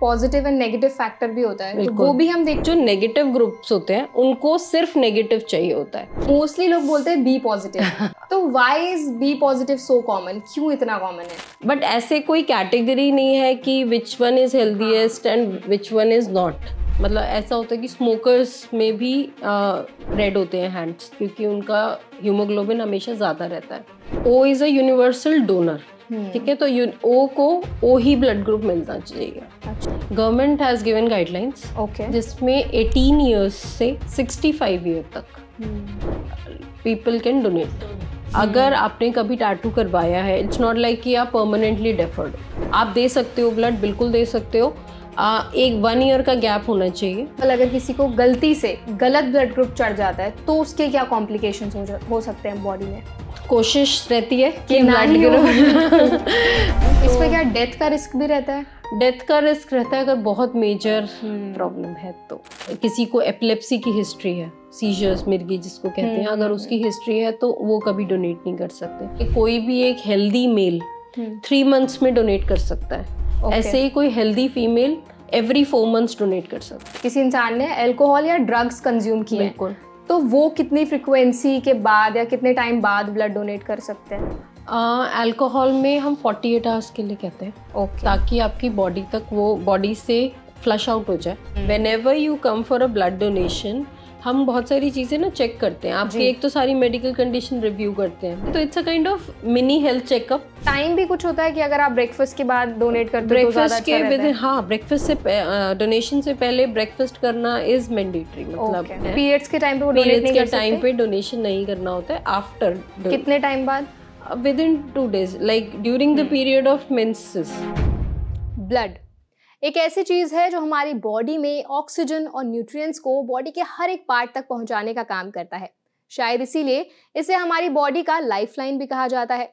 Positive and negative factor भी होता है, तो वो भी हम देख। जो नेगेटिव ग्रुप्स होते हैं उनको सिर्फ नेगेटिव चाहिए होता है। मोस्टली लोग बोलते हैं बी पॉजिटिव, तो why is B positive so common, क्यों इतना कॉमन है? बट ऐसे कोई कैटेगरी नहीं है कि which one is healthiest and which one is not. मतलब ऐसा होता है कि स्मोकर्स में भी रेड होते हैं हैंड्स, क्योंकि उनका हीमोग्लोबिन हमेशा ज़्यादा रहता है। O is a universal donor, ठीक है, तो ओ को ओ ही ब्लड ग्रुप मिलना चाहिए। गवर्नमेंट हैज़ गिवन गाइडलाइंस जिसमें 18 ईयर्स से 65 ईयर तक पीपल कैन डोनेट। अगर आपने कभी टैटू करवाया है, इट्स नॉट लाइक कि आप परमानेंटली डेफर्ड, आप दे सकते हो ब्लड, बिल्कुल दे सकते हो। एक 1 ईयर का गैप होना चाहिए। अगर किसी को गलती से गलत ब्लड ग्रुप चढ़ जाता है तो उसके क्या कॉम्प्लिकेशंस हो सकते हैं बॉडी में? कोशिश रहती है कि ब्लड ग्रुप इसमें क्या डेथ का रिस्क भी रहता है? डेथ का रिस्क रहता है अगर बहुत मेजर प्रॉब्लम है। तो किसी को एपिलेप्सी की हिस्ट्री है, सीजर्स मिर्गी जिसको कहते हैं, अगर उसकी हिस्ट्री है तो वो कभी डोनेट नहीं कर सकते। कोई भी एक हेल्दी मेल 3 मंथ्स में डोनेट कर सकता है। ऐसे ही कोई healthy female every 4 months donate कर सकती है। किसी इंसान ने अल्कोहल या ड्रग्स कंज्यूम किए, बिल्कुल, तो वो कितनी फ्रीक्वेंसी के बाद या कितने टाइम बाद ब्लड डोनेट कर सकते हैं? अल्कोहल में हम 48 आवर्स के लिए कहते हैं, ताकि आपकी बॉडी तक वो बॉडी से फ्लश आउट हो जाए। Whenever you come for a blood donation, हम बहुत सारी चीज़ें ना चेक करते हैं आपकी। एक तो सारी मेडिकल कंडीशन रिव्यू करते हैं, तो it's a kind of mini health checkup. Time भी कुछ होता है कि अगर आप ब्रेकफास्ट के बाद डोनेट करते हो तो ब्रेकफास्ट के विद, हाँ, ब्रेकफास्ट से डोनेशन से पहले ब्रेकफास्ट करना इज मैंडेटरी। मतलब पीरियड्स के टाइम पे डोनेट नहीं कर सकते, टाइम पे डोनेशन नहीं करना होता है। आफ्टर कितने टाइम बाद? With in 2 days, like during the period of menses. Blood एक ऐसी चीज है जो हमारी बॉडी में ऑक्सीजन और न्यूट्रिएंट्स को बॉडी के हर एक पार्ट तक पहुंचाने का काम करता है। शायद इसीलिए इसे हमारी बॉडी का लाइफलाइन भी कहा जाता है।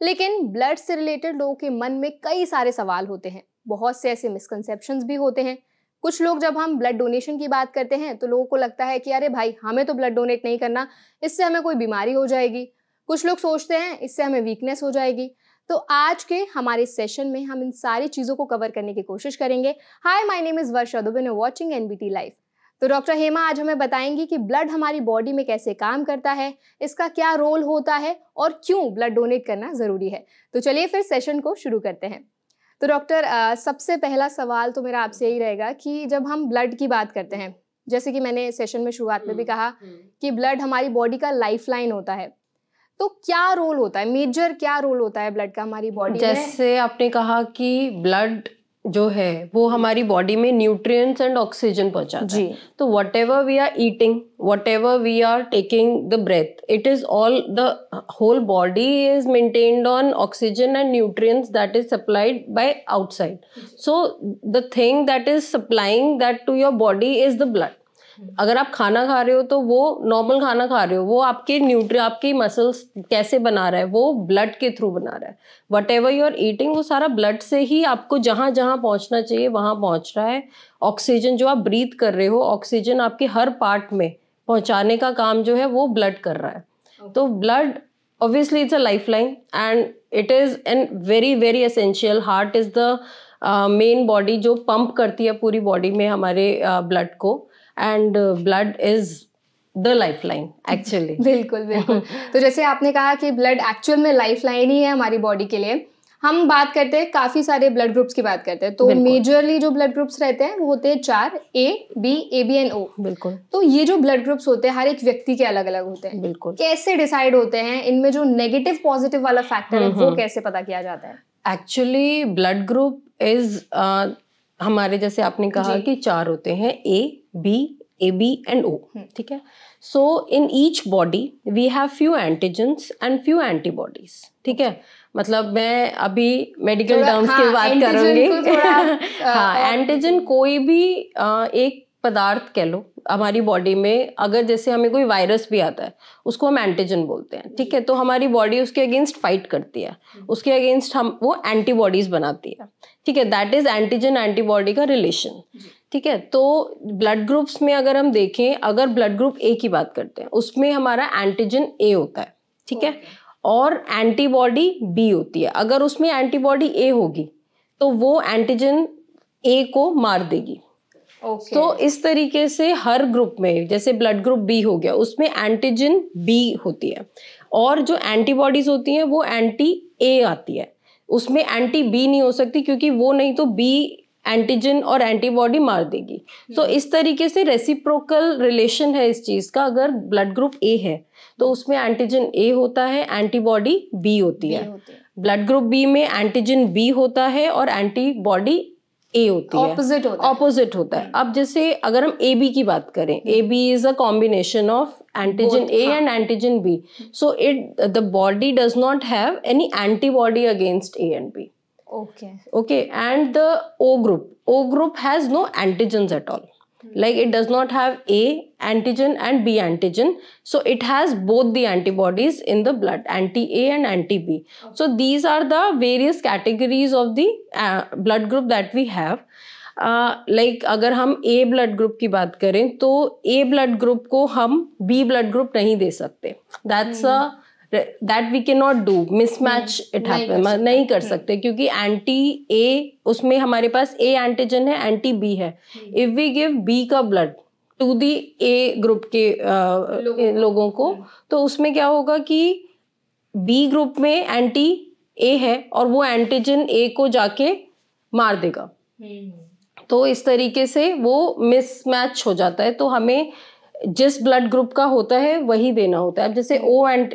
लेकिन ब्लड से रिलेटेड लोगों के मन में कई सारे सवाल होते हैं, बहुत से ऐसे मिसकंसेप्शंस भी होते हैं। कुछ लोग जब हम ब्लड डोनेशन की बात करते हैं तो लोगों को लगता है कि अरे भाई, हमें तो ब्लड डोनेट नहीं करना, इससे हमें कोई बीमारी हो जाएगी। कुछ लोग सोचते हैं इससे हमें वीकनेस हो जाएगी। तो आज के हमारे सेशन में हम इन सारी चीज़ों को कवर करने की कोशिश करेंगे। Hi, my name is Varsha Dubey, watching NBT live. तो डॉक्टर हेमा आज हमें बताएंगी कि ब्लड हमारी बॉडी में कैसे काम करता है, इसका क्या रोल होता है और क्यों ब्लड डोनेट करना ज़रूरी है। तो चलिए फिर सेशन को शुरू करते हैं। तो डॉक्टर, सबसे पहला सवाल तो मेरा आपसे यही रहेगा कि जब हम ब्लड की बात करते हैं, जैसे कि मैंने सेशन में शुरुआत में भी कहा कि ब्लड हमारी बॉडी का लाइफलाइन होता है, तो क्या रोल होता है, मेजर क्या रोल होता है ब्लड का हमारी बॉडी में? जैसे आपने कहा कि ब्लड जो है वो हमारी बॉडी में न्यूट्रिएंट्स एंड ऑक्सीजन पहुंचाता है। तो whatever we are eating, whatever we are taking the breath, it is all, the whole body is maintained on oxygen and nutrients that is supplied by outside. So the thing that is supplying that to your body is the blood. अगर आप खाना खा रहे हो तो वो normal खाना खा रहे हो, वो आपके आपकी मसल्स कैसे बना रहा है, वो ब्लड के थ्रू बना रहा है। Whatever you are eating, वो सारा ब्लड से ही आपको जहाँ जहाँ पहुँचना चाहिए वहाँ पहुँच रहा है। ऑक्सीजन जो आप ब्रीथ कर रहे हो, ऑक्सीजन आपके हर पार्ट में पहुँचाने का काम जो है वो ब्लड कर रहा है। तो blood obviously it's a life line and it is an very very essential. Heart is the main body जो पंप करती है पूरी बॉडी में हमारे ब्लड को, and blood is the lifeline actually. बिल्कुल बिल्कुल। तो जैसे आपने कहा कि ब्लड एक्चुअल में लाइफलाइन ही है हमारी बॉडी के लिए। हम बात करते हैं काफी सारे ब्लड ग्रुप्स की बात करते हैं, तो मेजरली जो ब्लड ग्रुप्स रहते हैं वो होते हैं 4, A, B, AB and O। बिल्कुल। तो ये जो ब्लड ग्रुप्स होते हैं हर एक व्यक्ति के अलग अलग होते हैं। बिल्कुल। कैसे डिसाइड होते हैं, इनमें जो नेगेटिव पॉजिटिव वाला फैक्टर है वो कैसे पता किया जाता है? एक्चुअली ब्लड ग्रुप इज हमारे, जैसे आपने कहा कि 4 होते हैं, A, B, AB and O, ठीक है। So in each body we have few antigens and few antibodies, ठीक है। मतलब मैं अभी मेडिकल टर्म्स की बात करूंगी। हाँ, एंटीजन कोई भी एक पदार्थ कह लो हमारी बॉडी में, अगर जैसे हमें कोई वायरस भी आता है उसको हम एंटीजन बोलते हैं, ठीक है। तो हमारी बॉडी उसके अगेंस्ट फाइट करती है, उसके अगेंस्ट हम वो एंटीबॉडीज बनाती है, ठीक है। दैट इज एंटीजन एंटीबॉडी का रिलेशन, ठीक है। तो ब्लड ग्रुप्स में अगर हम देखें, अगर ब्लड ग्रुप ए की बात करते हैं उसमें हमारा एंटीजन ए होता है, ठीक है, और एंटीबॉडी बी होती है। अगर उसमें एंटीबॉडी ए होगी तो वो एंटीजन ए को मार देगी। तो इस तरीके से हर ग्रुप में, जैसे ब्लड ग्रुप बी हो गया, उसमें एंटीजन बी होती है और जो एंटीबॉडीज होती हैं वो एंटी ए आती है, उसमें एंटी बी नहीं हो सकती क्योंकि वो नहीं तो बी एंटीजन और एंटीबॉडी मार देगी। तो इस तरीके से रेसिप्रोकल रिलेशन है इस चीज का। अगर ब्लड ग्रुप ए है तो उसमें एंटीजन ए होता है, एंटीबॉडी बी होती है। ब्लड ग्रुप बी में एंटीजन बी होता है और एंटीबॉडी ए होती है, ऑपोजिट होता है। अब जैसे अगर हम ए बी की बात करें, A B is a combination of antigen A and antigen B, so it the body does not have any antibody against A and B. Okay, and the O group has no antigens at all. Like it does not have A antigen and B antigen, so it has both the antibodies in the blood, anti-A and anti-B. So these are the various categories of the blood group that we have. Like अगर हम A blood group की बात करें तो A blood group को हम B blood group नहीं दे सकते. That's a that we cannot do, mismatch it happen, नहीं कर सकते क्योंकि एंटी ए, उसमें हमारे पास ए एंटीजन है, एंटी बी है। इफ वी गिव बी का blood to the A group के लोगों को, तो उसमें क्या होगा कि बी ग्रुप में एंटी ए है और वो एंटीजन ए को जाके मार देगा। तो इस तरीके से वो मिसमैच हो जाता है। तो हमें जिस ब्लड ग्रुप का होता है वही देना होता है। अब जैसे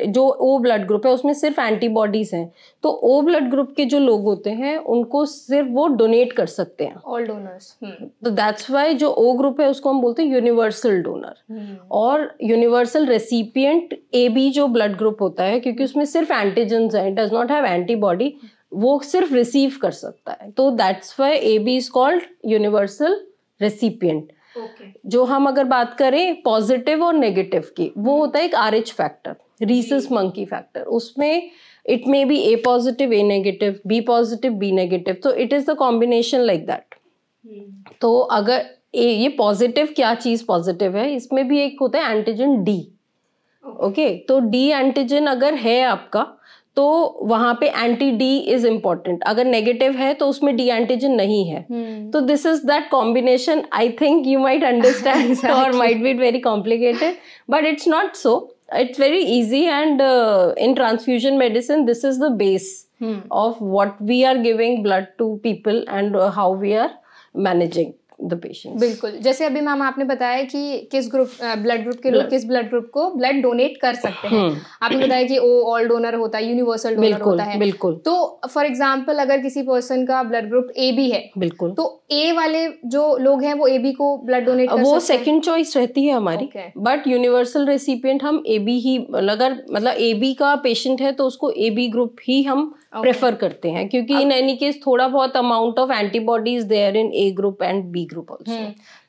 जो ओ ब्लड ग्रुप है उसमें सिर्फ एंटीबॉडीज हैं, तो ओ ब्लड ग्रुप के जो लोग होते हैं उनको सिर्फ वो डोनेट कर सकते हैं, ऑल डोनर्स। तो दैट्स वाई जो ओ ग्रुप है उसको हम बोलते हैं यूनिवर्सल डोनर। और यूनिवर्सल रेसिपिएंट ए बी जो ब्लड ग्रुप होता है, क्योंकि उसमें सिर्फ एंटीजेंस हैं, it does not have antibody, वो सिर्फ रिसीव कर सकता है। तो that's why A B is called universal recipient. जो हम अगर बात करें पॉजिटिव और नेगेटिव की, वो होता है एक RH factor, rhesus monkey factor. उसमें it may be A positive A negative, B positive B negative, तो it is the combination like that. तो अगर ये पॉजिटिव, क्या चीज पॉजिटिव है, इसमें भी एक होता है एंटीजन डी। ओके, तो डी एंटीजन अगर है आपका तो वहां पे एंटी डी इज इम्पोर्टेंट। अगर नेगेटिव है तो उसमें डी एंटीजन नहीं है। तो this is that combination. I think you might understand or might be very complicated, but it's not so, it's very easy. And in transfusion medicine, this is the base of what we are giving blood to people and how we are managing the patients. बिल्कुल, जैसे अभी ma'am आपने बताया कि किस group blood group के लोग किस ब्लड ग्रुप को ब्लड डोनेट कर सकते हैं। आपने बताया कि ओ ऑल डोनर होता है, यूनिवर्सल डोनर होता है। बिल्कुल। तो फॉर एग्जांपल अगर किसी पर्सन का ब्लड ग्रुप ए बी है, बिल्कुल, तो ए वाले जो लोग हैं वो ए बी को ब्लड डोनेट कर सकते हैं, वो सेकंड चॉइस रहती है हमारी। बट यूनिवर्सल रेसिपिएंट हम ए बी ही, अगर मतलब ए बी का पेशेंट है तो उसको ए बी ग्रुप ही हम प्रेफर करते हैं, क्योंकि इन एनी केस थोड़ा बहुत amount of antibodies there in A group and B group also.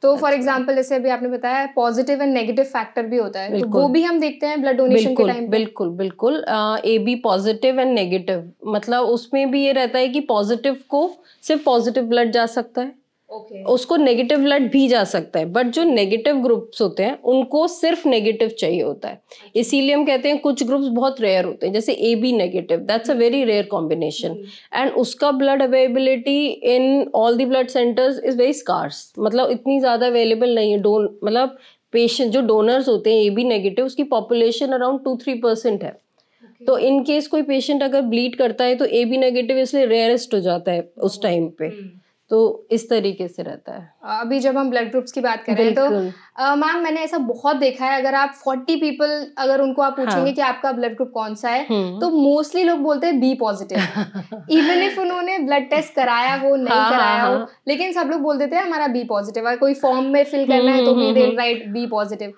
तो फॉर एग्जांपल जैसे अभी आपने बताया पॉजिटिव एंड नेगेटिव फैक्टर भी होता है, तो वो भी हम देखते हैं ब्लड डोनेशन के टाइम पे। बिल्कुल बिल्कुल, A B positive and negative, मतलब उसमें भी ये रहता है कि पॉजिटिव को सिर्फ पॉजिटिव ब्लड जा सकता है, उसको नेगेटिव ब्लड भी जा सकता है, बट जो नेगेटिव ग्रुप्स होते हैं उनको सिर्फ नेगेटिव चाहिए होता है। इसीलिए हम कहते हैं कुछ ग्रुप्स बहुत रेयर होते हैं, जैसे A B negative, that's a very rare combination, and उसका blood availability in all the blood centres is very scarce, मतलब इतनी ज्यादा अवेलेबल नहीं है। मतलब पेशेंट जो डोनर्स होते हैं ए बी नेगेटिव, उसकी पॉपुलेशन अराउंड 2-3% है। तो इन केस कोई पेशेंट अगर ब्लीड करता है तो ए बी नेगेटिव इसलिए रेयरेस्ट हो जाता है उस टाइम पे। तो इस तरीके से रहता है। अभी जब हम ब्लड ग्रुप्स की बात कर रहे हैं तो मैम मैंने ऐसा बहुत देखा है, अगर आप 40 पीपल अगर उनको आप पूछेंगे कि आपका ब्लड ग्रुप कौन सा है, तो मोस्टली लोग बोलते हैं बी पॉजिटिव, इवन इफ उन्होंने ब्लड टेस्ट कराया हो नहीं कराया हो, लेकिन सब लोग बोल देते हैं हमारा बी पॉजिटिव। अगर कोई फॉर्म में फिल करना है तो भी दे राइट बी पॉजिटिव।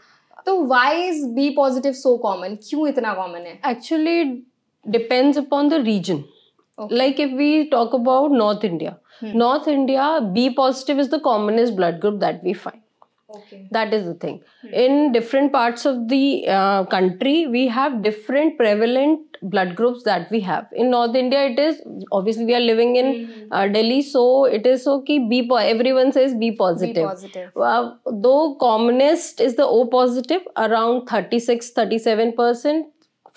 तो why is B positive so common, क्यों इतना कॉमन है? Actually depends upon the reason. Like if we talk about North India, North India, B positive is the commonest blood group that we find. That is the thing. In different parts of the country, we have different prevalent blood groups that we have. In North India, it is obviously we are living in Delhi, so it is so ki everyone says B positive. B positive. Though commonest is the O positive, around 36-37%.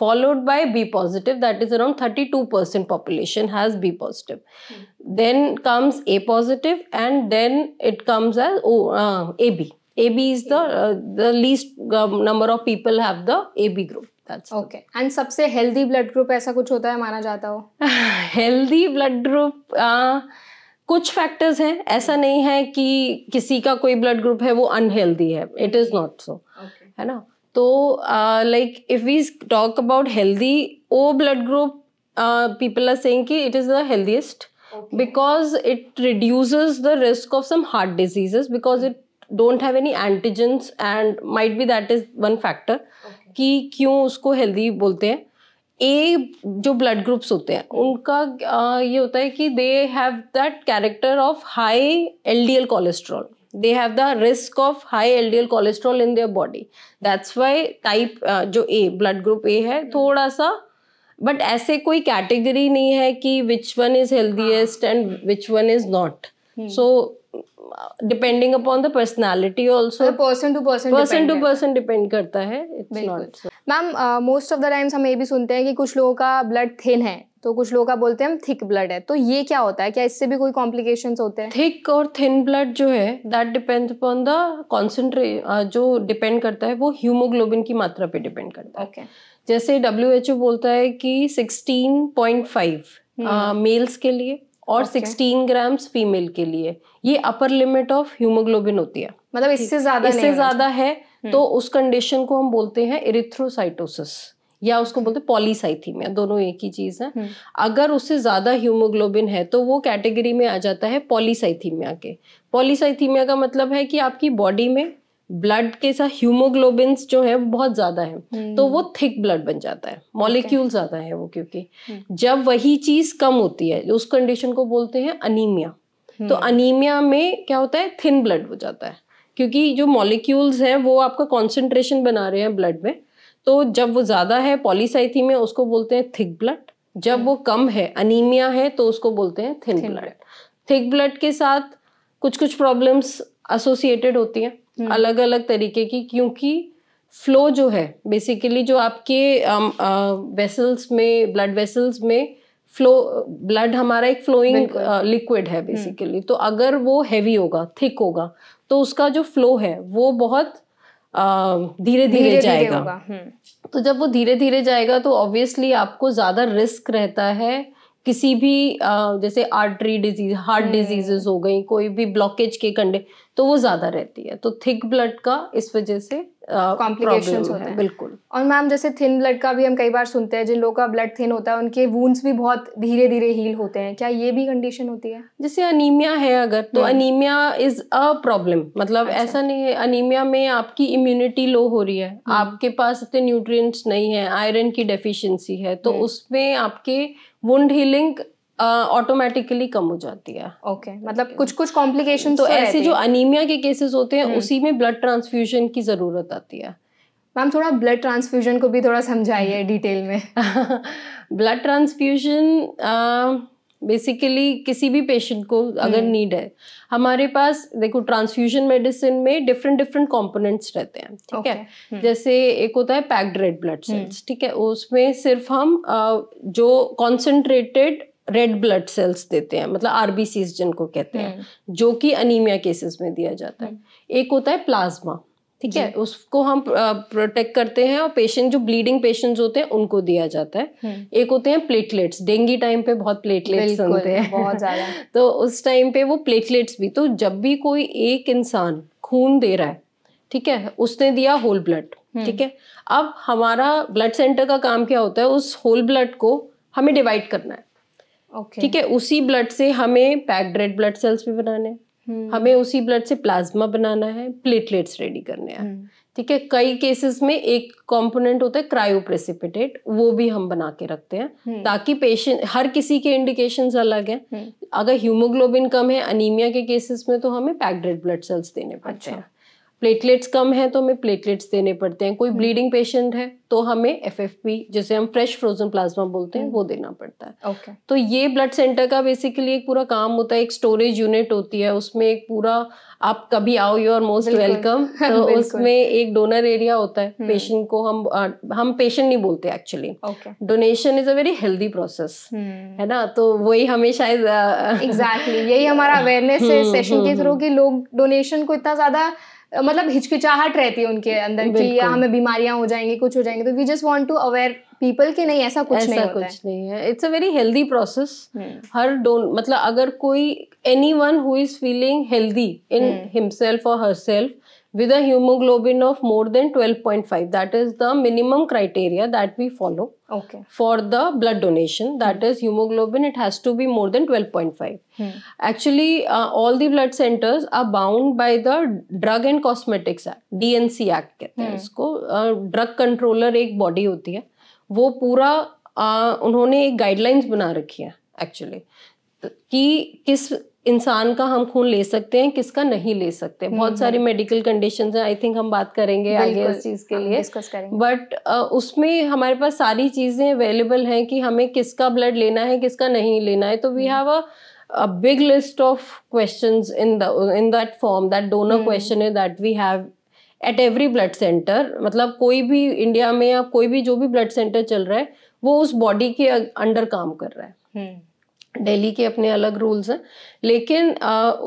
followed by B positive, that is around 32% population has B positive. Then comes A positive, and then it comes as AB. AB is the least number of people have the AB group. That's okay. And सबसे healthy blood group ऐसा कुछ होता है माना जाता हो? Healthy blood group कुछ factors हैं, ऐसा नहीं है कि किसी का कोई ब्लड ग्रुप है वो अनहेल्दी है, इट इज नॉट सो, है ना. तो like if we talk about healthy, O blood group people are saying कि it is the healthiest because it reduces the risk of some heart diseases because it don't have any antigens, and might be that is one factor कि क्यों उसको healthy बोलते हैं. ए जो blood groups होते हैं उनका ये होता है कि they have that character of high LDL cholesterol, they have the risk of high LDL cholesterol in their body. That's why type जो ए ब्लड ग्रुप ए है थोड़ा सा, बट ऐसे कोई कैटेगरी नहीं है कि which one is healthiest and which one is not. So depending upon the personality also, person to person depend करता है. It's not. Ma'am most of the times हम ये भी सुनते हैं कि कुछ लोगों का ब्लड थिन है तो कुछ लोगों का बोलते हैं हम थिक ब्लड है, तो ये क्या होता है? क्या इससे भी कोई कॉम्प्लिकेशंस होते हैं? थिक और थिन ब्लड जो है दैट डिपेंड्स अपॉन द जो डिपेंड करता है वो हीमोग्लोबिन की मात्रा पे डिपेंड करता है. okay. जैसे WHO बोलता है कि 16.5 मेल्स के लिए और 16 ग्राम्स फीमेल के लिए ये अपर लिमिट ऑफ हीमोग्लोबिन होती है. मतलब इससे ज्यादा है तो उस कंडीशन को हम बोलते हैं इरिथ्रोसाइटोसिस या उसको बोलते हैं पॉलीसाइथीमिया, दोनों एक ही चीज है. अगर उससे ज्यादा हीमोग्लोबिन है तो वो कैटेगरी में आ जाता है पॉलीसाइथीमिया के. पॉलीसाइथीमिया का मतलब है कि आपकी बॉडी में ब्लड के साथ हीमोग्लोबिन्स जो है बहुत ज्यादा है तो वो थिक ब्लड बन जाता है, मॉलिक्यूल ज्यादा है वो. क्योंकि जब वही चीज कम होती है उस कंडीशन को बोलते हैं अनीमिया. तो अनीमिया में क्या होता है, थिन ब्लड हो जाता है क्योंकि जो मॉलिक्यूल्स हैं वो आपका कॉन्सेंट्रेशन बना रहे हैं ब्लड में. तो जब वो ज्यादा है पॉलीसाइथीमिया उसको बोलते हैं थिक ब्लड, जब वो कम है अनीमिया है तो उसको बोलते हैं थिन ब्लड. थिक ब्लड के साथ कुछ कुछ प्रॉब्लम्स एसोसिएटेड होती हैं अलग अलग तरीके की, क्योंकि फ्लो जो है बेसिकली जो आपके वेसल्स में, ब्लड वेसल्स में फ्लो, ब्लड हमारा एक फ्लोइंग लिक्विड है बेसिकली. तो अगर वो हैवी होगा, थिक होगा तो उसका जो फ्लो है वो बहुत धीरे धीरे जाएगा. तो जब वो धीरे धीरे जाएगा तो ऑब्वियसली आपको ज्यादा रिस्क रहता है किसी भी जैसे आर्टरी डिजीज, हार्ट डिजीजेस हो गई, कोई भी ब्लॉकेज के कंडे, तो वो ज्यादा रहती है. तो थिक ब्लड का इस वजह से कॉम्प्लिकेशंस होते हैं. बिल्कुल. और मैम जैसे थिन ब्लड का भी हम कई बार सुनते हैं, जिन लोगों का ब्लड थिन होता है उनके वुंड्स भी बहुत धीरे धीरे हील होते हैं, क्या ये भी कंडीशन होती है? जैसे अनीमिया है अगर, तो अनीमिया इज अ प्रॉब्लम. मतलब ऐसा नहीं है, अनीमिया में आपकी इम्यूनिटी लो हो रही है, आपके पास इतने न्यूट्रिएंट्स नहीं है, आयरन की डेफिशिएंसी है, तो उसमें आपके वुंड हीलिंग ऑटोमेटिकली कम हो जाती है. ओके. मतलब कुछ कुछ कॉम्प्लिकेशंस तो ऐसे जो अनीमिया के केसेस होते हैं उसी में ब्लड ट्रांसफ्यूजन की जरूरत आती है. मैम थोड़ा ब्लड ट्रांसफ्यूजन को भी थोड़ा समझाइए डिटेल में. ब्लड ट्रांसफ्यूजन बेसिकली किसी भी पेशेंट को अगर नीड है, हमारे पास देखो ट्रांसफ्यूजन मेडिसिन में डिफरेंट डिफरेंट कंपोनेंट्स रहते हैं. ठीक है. जैसे एक होता है पैक्ड रेड ब्लड सेल्स. ठीक है. उसमें सिर्फ हम जो कॉन्सेंट्रेटेड रेड ब्लड सेल्स देते हैं, मतलब आरबीसीज जिनको कहते हैं, जो कि अनीमिया केसेस में दिया जाता है. एक होता है प्लाज्मा. ठीक है. उसको हम प्रोटेक्ट करते हैं और पेशेंट जो ब्लीडिंग पेशेंट्स होते हैं उनको दिया जाता है. एक होते हैं प्लेटलेट्स. डेंगू टाइम पे बहुत प्लेटलेट्स बनते हैं बहुत ज्यादा. तो उस टाइम पे वो प्लेटलेट्स भी, तो जब भी कोई एक इंसान खून दे रहा है, ठीक है, उसने दिया होल ब्लड. ठीक है. अब हमारा ब्लड सेंटर का काम क्या होता है, उस होल ब्लड को हमें डिवाइड करना है. ठीक है. उसी ब्लड से हमें पैक्ड रेड ब्लड सेल्स भी बनाने हैं, हमें उसी ब्लड से प्लाज्मा बनाना है, प्लेटलेट्स रेडी करने हैं. ठीक है. कई केसेस में एक कंपोनेंट होता है क्रायोप्रेसिपिटेट, वो भी हम बना के रखते हैं ताकि पेशेंट, हर किसी के इंडिकेशंस अलग हैं. अगर हीमोग्लोबिन कम है अनीमिया के केसेस में तो हमें पैक्ड रेड ब्लड सेल्स देने पड़ते हैं. प्लेटलेट्स कम है तो हमें प्लेटलेट्स देने पड़ते हैं, कोई ब्लीडिंग पेशेंट है तो हमें FFP जिसे हम फ्रेश फ्रोजन प्लाज्मा बोलते हैं वो देना पड़ता है। okay. तो ये ब्लड सेंटर का बेसिकली एक पूरा काम होता है, एक स्टोरेज यूनिट होती है, उसमें एक पूरा, आप कभी आओ, यू आर मोस्ट वेलकम। तो उसमें एक डोनर एरिया होता है, पेशेंट को हम पेशेंट नहीं बोलते actually, donation is a very healthy process, है ना, तो वही हमें शायद एग्जैक्टली यही हमारा अवेयरनेस है सेशन के थ्रू कि लोग डोनेशन को इतना ज्यादा मतलब हिचकिचाहट रहती है उनके अंदर कि हमें बीमारियां हो जाएंगी, कुछ हो जाएंगे, तो we just want to aware people कि नहीं ऐसा कुछ नहीं होता है। नहीं है, it's a very healthy process. हर मतलब अगर कोई anyone who is feeling healthy in himself और herself with a hemoglobin of more than 12.5, that is the minimum criteria that we follow for the blood donation, that is hemoglobin, it has to be more than 12.5. Actually all the blood centers are bound by the Drug and Cosmetics Act, DNC Act कहते हैं इसको। Drug controller एक body होती है, वो पूरा उन्होंने एक गाइडलाइंस बना रखी है एक्चुअली कि किस इंसान का हम खून ले सकते हैं, किसका नहीं ले सकते। बहुत सारी मेडिकल कंडीशंस हैं, आई थिंक हम बात करेंगे आगे इस चीज के लिए, बट उसमें हमारे पास सारी चीजें अवेलेबल हैं कि हमें किसका ब्लड लेना है, किसका नहीं लेना है। तो we have a big list of questions in that form, that donor question है that we have at every blood centre. मतलब कोई भी इंडिया में या कोई भी जो भी ब्लड सेंटर चल रहा है वो उस बॉडी के अंडर काम कर रहा है। दिल्ली के अपने अलग रूल्स हैं, लेकिन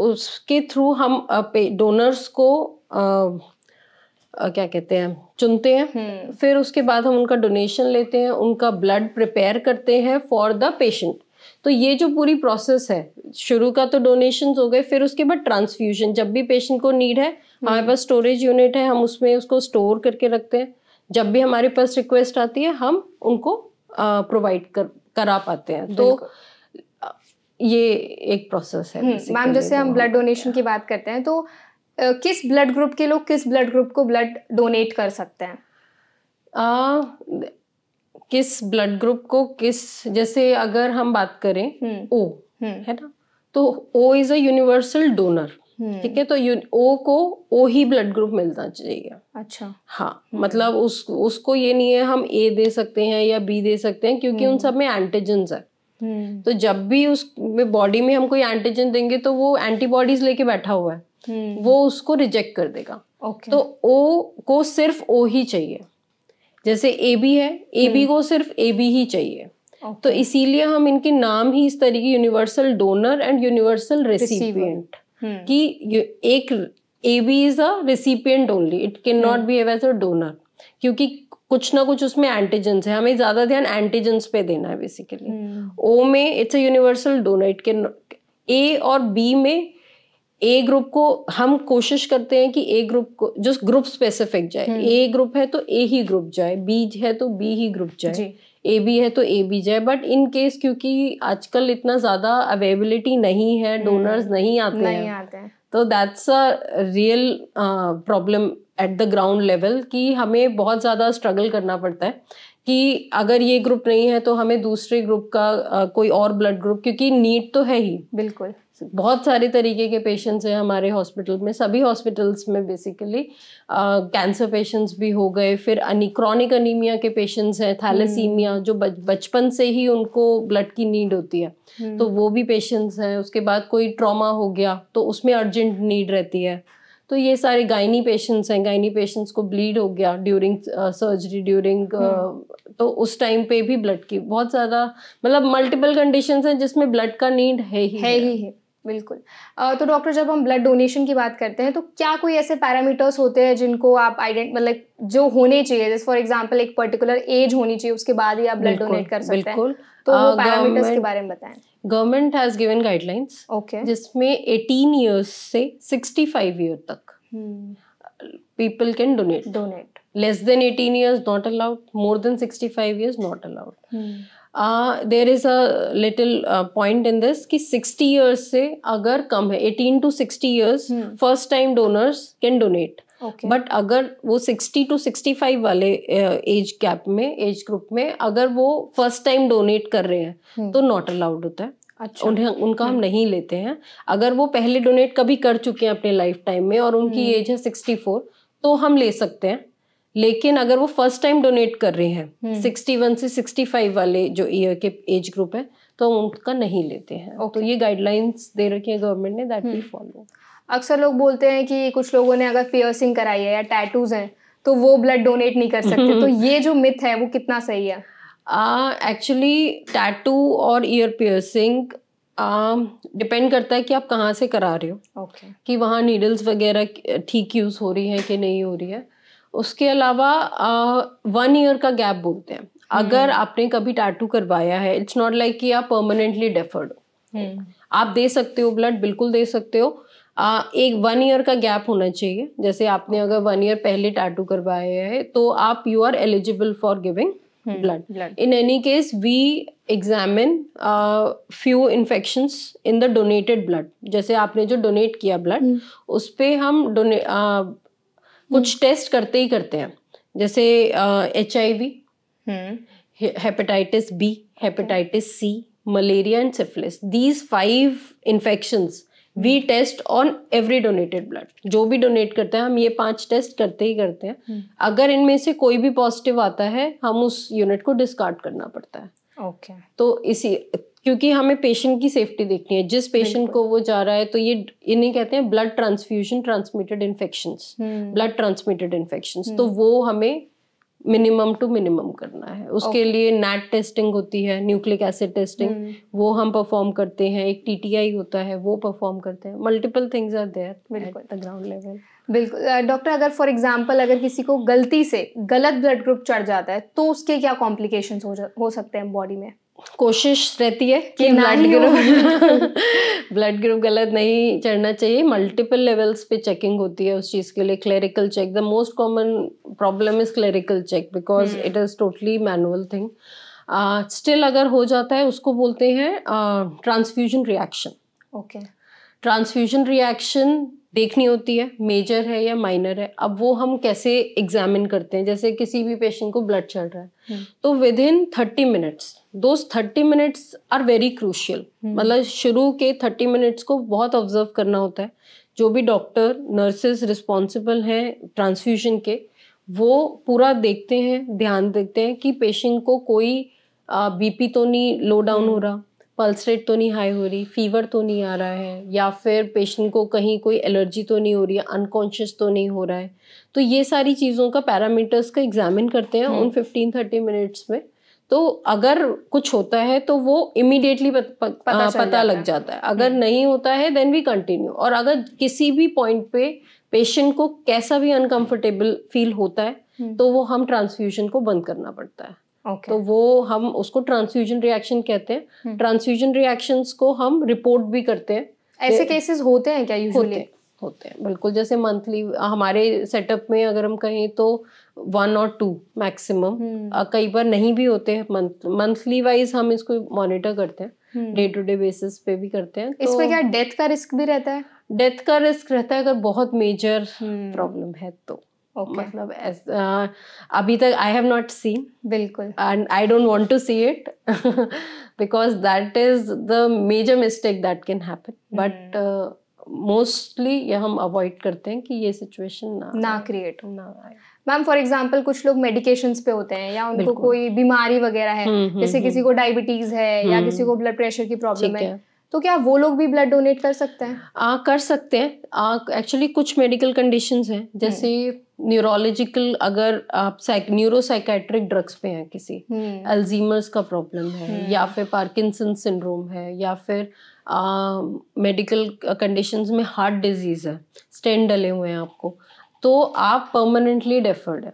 उसके थ्रू हम डोनर्स को क्या कहते हैं चुनते हैं, फिर उसके बाद हम उनका डोनेशन लेते हैं, उनका ब्लड प्रिपेयर करते हैं फॉर द पेशेंट। तो ये जो पूरी प्रोसेस है, शुरू का तो डोनेशंस हो गए, फिर उसके बाद ट्रांसफ्यूजन, जब भी पेशेंट को नीड है हमारे पास स्टोरेज यूनिट है, हम उसमें उसको स्टोर करके रखते हैं। जब भी हमारे पास रिक्वेस्ट आती है हम उनको प्रोवाइड करा पाते हैं। तो ये एक प्रोसेस है। मैम जैसे हम ब्लड डोनेशन की बात करते हैं तो किस ब्लड ग्रुप के लोग किस ब्लड ग्रुप को ब्लड डोनेट कर सकते हैं? किस ब्लड ग्रुप को किस, जैसे अगर हम बात करें ओ है ना, तो O is a universal donor, ठीक है, तो ओ को ओ ही ब्लड ग्रुप मिलना चाहिए। अच्छा, हाँ, मतलब उसको ये नहीं है हम ए दे सकते हैं या बी दे सकते हैं, क्योंकि उन सब में एंटीजेंस है। तो जब भी उस बॉडी में हम कोई एंटीजन देंगे तो वो एंटीबॉडीज लेके बैठा हुआ है, वो उसको रिजेक्ट कर देगा। तो ओ को सिर्फ ओ ही चाहिए। जैसे ए बी है, ए बी को सिर्फ ए बी ही चाहिए। तो इसीलिए हम इनके नाम ही इस तरीके, universal donor and universal recipient, कि एक A B is a recipient only, it can not be as a donor, क्योंकि कुछ ना कुछ उसमें एंटीजेंस है, हमें ज्यादा ध्यान एंटीजेंस पे देना है बेसिकली। ओ में it's a universal donor, it can, A और बी में ए ग्रुप को हम कोशिश करते हैं कि ए ग्रुप को जो ग्रुप स्पेसिफिक जाए, ए ग्रुप है तो ए ही ग्रुप जाए, बी है तो बी ही ग्रुप जाए, ए बी है तो ए बी जाए। बट इन केस क्योंकि आजकल इतना ज्यादा अवेलेबिलिटी नहीं है, डोनर्स नहीं आते हैं, तो that's a real problem at the ground level, कि हमें बहुत ज़्यादा स्ट्रगल करना पड़ता है कि अगर ये ग्रुप नहीं है तो हमें दूसरे ग्रुप का कोई और ब्लड ग्रुप, क्योंकि नीड तो है ही। बिल्कुल, बहुत सारे तरीके के पेशेंट्स हैं हमारे हॉस्पिटल में, सभी हॉस्पिटल्स में बेसिकली कैंसर पेशेंट्स भी हो गए, फिर क्रॉनिक अनीमिया के पेशेंट्स हैं, थैलेसीमिया जो बचपन से ही उनको ब्लड की नीड होती है, तो वो भी पेशेंट्स हैं। उसके बाद कोई ट्रॉमा हो गया तो उसमें अर्जेंट नीड रहती है। तो ये सारे गायनी पेशेंट्स हैं, गायनी पेशेंट्स को ब्लीड हो गया ड्यूरिंग सर्जरी, ड्यूरिंग तो उस टाइम पे भी ब्लड की बहुत ज़्यादा, मतलब मल्टीपल कंडीशंस हैं जिसमें ब्लड का नीड है ही। बिल्कुल। तो डॉक्टर जब हम ब्लड डोनेशन की बात करते हैं तो क्या कोई ऐसे पैरामीटर्स होते हैं जिनको आप मतलब जो होने चाहिए, जैसे फॉर एग्जांपल एक पर्टिकुलर एज होनी चाहिए उसके बाद ही आप ब्लड डोनेट कर सकते हैं, तो वो पैरामीटर्स के बारे में बताएं। गवर्नमेंट हैज गिवन गाइडलाइंस, जिसमें 18 इयर्स से 65 ईयर तक people can donate. Less than 18 years not allowed, more than 65 years not allowed. There is a little point in this कि 60 years से अगर कम है, 18 to 60 years first time donors can donate. But अगर वो 60 to 65 वाले age group में अगर वो फर्स्ट टाइम डोनेट कर रहे हैं तो नॉट अलाउड होता है। अच्छा। उनका हम नहीं लेते हैं। अगर वो पहले डोनेट कभी कर चुके हैं अपने लाइफ टाइम में और उनकी एज है 64 तो हम ले सकते हैं। लेकिन अगर वो फर्स्ट टाइम डोनेट कर रहे हैं 61 से 65 वाले जो ईयर के एज ग्रुप है तो उनका नहीं लेते हैं। तो ये गाइडलाइंस दे रखी है गवर्नमेंट ने, दैट वी फॉलो। अक्सर लोग बोलते हैं कि कुछ लोगों ने अगर पियर्सिंग कराई है या टैटूज हैं तो वो ब्लड डोनेट नहीं कर सकते, तो ये जो मिथ है वो कितना सही है? एक्चुअली टैटू और ईयर पियर्सिंग डिपेंड करता है कि आप कहाँ से करा रहे हो, कि वहाँ नीडल्स वगैरह ठीक यूज हो रही है कि नहीं हो रही है। उसके अलावा 1 ईयर का गैप बोलते हैं। अगर आपने कभी टैटू करवाया है, इट्स नॉट लाइक कि आप परमानेंटली डेफर्ड हो। आप दे सकते हो ब्लड, बिल्कुल दे सकते हो। एक 1 ईयर का गैप होना चाहिए। जैसे आपने अगर 1 ईयर पहले टैटू करवाया है तो आप you are eligible for giving blood. In any case, we examine few infections in the donated blood. जैसे आपने जो डोनेट किया ब्लड, उस पे हम कुछ टेस्ट करते ही करते हैं। जैसे HIV, hepatitis B, hepatitis C, malaria and syphilis. These 5 infections we test on every donated blood. जो भी डोनेट करते हैं हम ये 5 टेस्ट करते ही करते हैं। अगर इनमें से कोई भी पॉजिटिव आता है हम उस यूनिट को डिस्कार्ड करना पड़ता है। तो इसी क्योंकि हमें पेशेंट की सेफ्टी देखनी है, जिस पेशेंट को वो जा रहा है। तो ये इन्हें कहते हैं blood transfusion transmitted infections, blood transmitted infections. तो वो हमें मिनिमम टू मिनिमम करना है। उसके लिए नैट टेस्टिंग होती है, न्यूक्लिक एसिड टेस्टिंग, वो हम परफॉर्म करते हैं। एक TTI होता है, वो परफॉर्म करते हैं। Multiple things are there at the ground level. बिल्कुल डॉक्टर, अगर फॉर एग्जांपल अगर किसी को गलती से गलत ब्लड ग्रुप चढ़ जाता है तो उसके क्या कॉम्प्लिकेशंस हो सकते हैं बॉडी में? कोशिश रहती है कि ब्लड ग्रुप गलत नहीं चढ़ना चाहिए। मल्टीपल लेवल्स पे चेकिंग होती है उस चीज के लिए। Clerical check, the most common problem is clerical check because it is totally manual thing. Still अगर हो जाता है उसको बोलते हैं ट्रांसफ्यूजन रिएक्शन। ट्रांसफ्यूजन रिएक्शन देखनी होती है मेजर है या माइनर है। अब वो हम कैसे एग्जामिन करते हैं, जैसे किसी भी पेशेंट को ब्लड चढ़ रहा है तो within 30 minutes, those 30 minutes are very crucial. मतलब शुरू के 30 मिनट्स को बहुत ऑब्जर्व करना होता है। जो भी डॉक्टर नर्सेस रिस्पॉन्सिबल हैं ट्रांसफ्यूजन के, वो पूरा देखते हैं, ध्यान देते हैं कि पेशेंट को कोई BP तो नहीं लो डाउन हो रहा, पल्स रेट तो नहीं हाई हो रही, फीवर तो नहीं आ रहा है, या फिर पेशेंट को कहीं कोई एलर्जी तो नहीं हो रही है, अनकॉन्शियस तो नहीं हो रहा है। तो ये सारी चीज़ों का पैरामीटर्स का एग्जामिन करते हैं उन 15-30 मिनट्स में। तो अगर कुछ होता है तो वो इमीडिएटली पता लग जाता है। अगर नहीं होता है देन वी कंटिन्यू। और अगर किसी भी पॉइंट पे पेशेंट को कैसा भी अनकंफर्टेबल फील होता है तो वो हम ट्रांसफ्यूजन को बंद करना पड़ता है। तो वो हम उसको ट्रांसफ्यूजन रिएक्शन कहते हैं। ट्रांसफ्यूजन रिएक्शंस को हम रिपोर्ट भी करते हैं। ऐसे केसेस होते हैं क्या यूजुअली? होते हैं बिल्कुल। जैसे मंथली हमारे सेटअप में अगर हम कहें तो 1 और 2 मैक्सिमम, कई बार नहीं भी होते हैं। मंथली वाइज हम इसको मॉनिटर करते हैं, डे टू डे बेसिस पे भी करते हैं। तो इसमें क्या डेथ का रिस्क भी रहता है? डेथ का रिस्क रहता है अगर बहुत मेजर प्रॉब्लम है तो। मतलब अभी तक आई हैव नॉट सीन, बिल्कुल, and I don't want to see it because that is the major mistake that can happen. But mostly ये हम अवॉइड करते हैं कि ये सिचुएशन ना क्रिएट हो, ना आए। मैम फॉर एग्जांपल कुछ लोग मेडिकेशंस पे होते हैं या उनको कोई बीमारी वगैरह है, जैसे किसी को डायबिटीज है या किसी को ब्लड प्रेशर की प्रॉब्लम है, तो क्या वो लोग भी ब्लड डोनेट कर सकते हैं? कर सकते हैं। एक्चुअली कुछ मेडिकल कंडीशंस हैं, जैसे न्यूरोलॉजिकल, अगर आप न्यूरोसाइकेट्रिक ड्रग्स पे हैं, किसी अल्जीमर्स का प्रॉब्लम है या फिर पार्किंसन सिंड्रोम है या फिर मेडिकल कंडीशंस में हार्ट डिजीज है, स्टेंट डले हुए हैं आपको, तो आप परमानेंटली डेफर्ड है।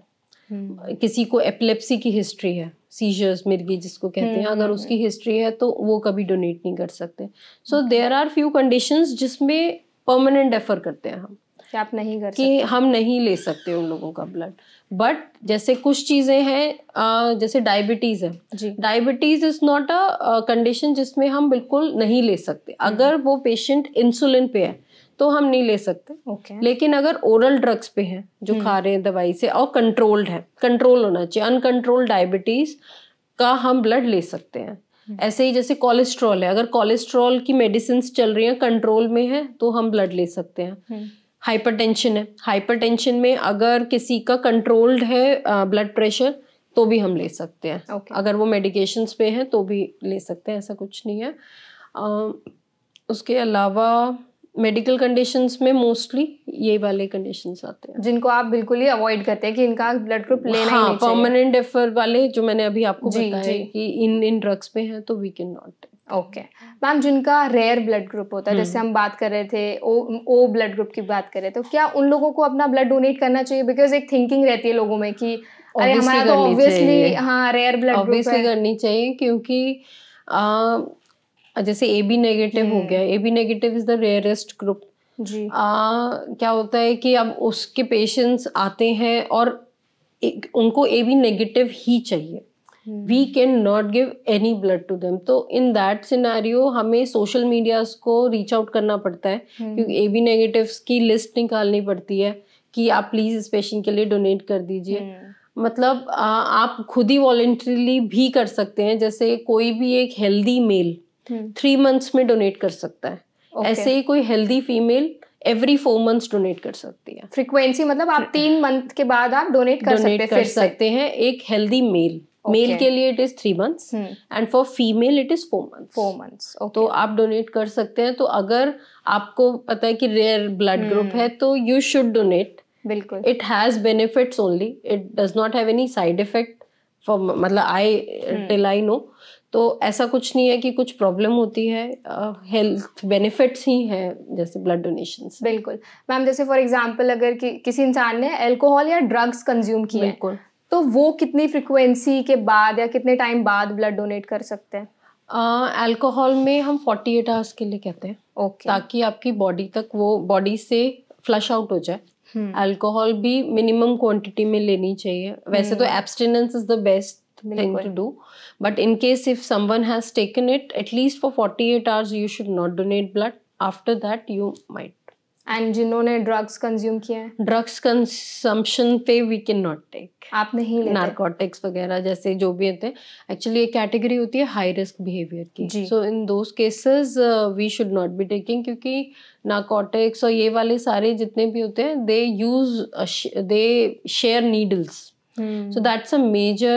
किसी को एपिलेप्सी की हिस्ट्री है, सीजर्स मिर्गी जिसको कहते हैं, अगर उसकी हिस्ट्री है तो वो कभी डोनेट नहीं कर सकते। So there are few conditions जिसमें परमानेंट डेफर करते हैं हम, कि आप नहीं कर सकते, कि हम नहीं ले सकते उन लोगों का ब्लड। बट जैसे कुछ चीज़ें हैं, जैसे डायबिटीज़ है, diabetes is not a condition जिसमें हम बिल्कुल नहीं ले सकते। अगर वो पेशेंट इंसुलिन पे है तो हम नहीं ले सकते। लेकिन अगर ओरल ड्रग्स पे हैं जो खा रहे हैं दवाई से और कंट्रोल्ड है, कंट्रोल होना चाहिए, अनकंट्रोल्ड डायबिटीज़ का हम ब्लड ले सकते हैं। ऐसे ही जैसे कोलेस्ट्रॉल है, अगर कोलेस्ट्रॉल की मेडिसिन चल रही हैं, कंट्रोल में है, तो हम ब्लड ले सकते हैं। हाइपरटेंशन है, हाइपरटेंशन में अगर किसी का कंट्रोल्ड है ब्लड प्रेशर, तो भी हम ले सकते हैं। अगर वो मेडिकेशंस पे हैं तो भी ले सकते हैं, ऐसा कुछ नहीं है। उसके अलावा मेडिकल कंडीशंस में मोस्टली ये वाले कंडीशंस आते हैं जिनको आप बिल्कुल ही अवॉइड करते हैं कि इनका ब्लड ग्रुप लेना ही नहीं चाहिए। परमानेंट डेफर वाले जो मैंने अभी आपको बताया कि इन ड्रग्स पे हैं तो we can not. Okay ma'am, जिनका रेयर ब्लड ग्रुप होता है, जैसे हम बात कर रहे थे ओ ब्लड ग्रुप की बात करें, तो क्या उन लोगों को अपना ब्लड डोनेट करना चाहिए? बिकॉज एक थिंकिंग रहती है लोगों में कि अरे हमारा तो ऑब्वियसली हाँ रेयर ब्लड ग्रुप है। ऑब्वियसली करनी चाहिए, क्योंकि जैसे AB नेगेटिव हो गया, AB negative is the rarest group जी। क्या होता है कि अब उसके पेशेंट्स आते हैं और उनको AB नेगेटिव ही चाहिए, we can not give any blood to them. तो इन दैट सिनेरियो हमें सोशल मीडियाज को रीच आउट करना पड़ता है, क्योंकि AB नेगेटिव्स की लिस्ट निकालनी पड़ती है कि आप प्लीज इस पेशेंट के लिए डोनेट कर दीजिए। मतलब आप खुद ही वॉलंटरीली भी कर सकते हैं, जैसे कोई भी एक हेल्दी मेल 3 months में डोनेट कर सकता है, ऐसे ही कोई healthy female every 4 months donate कर सकती है। फ्रीक्वेंसी मतलब आप 3 month के बाद आप डोनेट कर सकते हैं एक हेल्दी मेल। मेल के लिए it is 3 months and for female it is 4 months। 4 months तो आप डोनेट कर सकते हैं। तो अगर आपको पता है कि रेयर ब्लड ग्रुप है तो यू शुड डोनेट। बिल्कुल, it has benefits only, it does not have any side effect for, मतलब आई टिल आई नो। तो ऐसा कुछ नहीं है कि कुछ प्रॉब्लम होती है, हेल्थ बेनिफिट्स ही हैं जैसे ब्लड डोनेशन से। बिल्कुल मैम, जैसे फॉर एग्जांपल अगर किसी इंसान ने अल्कोहल या ड्रग्स कंज्यूम किया है, तो वो कितनी फ्रीक्वेंसी के बाद या कितने टाइम बाद ब्लड डोनेट कर सकते हैं? अल्कोहल में हम 48 आवर्स के लिए कहते हैं, ताकि आपकी बॉडी तक वो बॉडी से फ्लश आउट हो जाए। अल्कोहल भी मिनिमम क्वांटिटी में लेनी चाहिए। वैसे तो abstinence is the best thing to do, but in case if someone has taken it at least for 48 hours you should not donate blood. After that you might. And जिन्होंने drugs consume किए हैं, drugs consumption पे we can not take. आप नहीं लेते? Narcotics वगैरह जैसे जो भी होते हैं, एक्चुअली एक कैटेगरी होती है हाई रिस्क बिहेवियर की, so in those cases we should not be taking, क्योंकि नारकोटिक्स और ये वाले सारे जितने भी होते हैं they share needles, so that's a major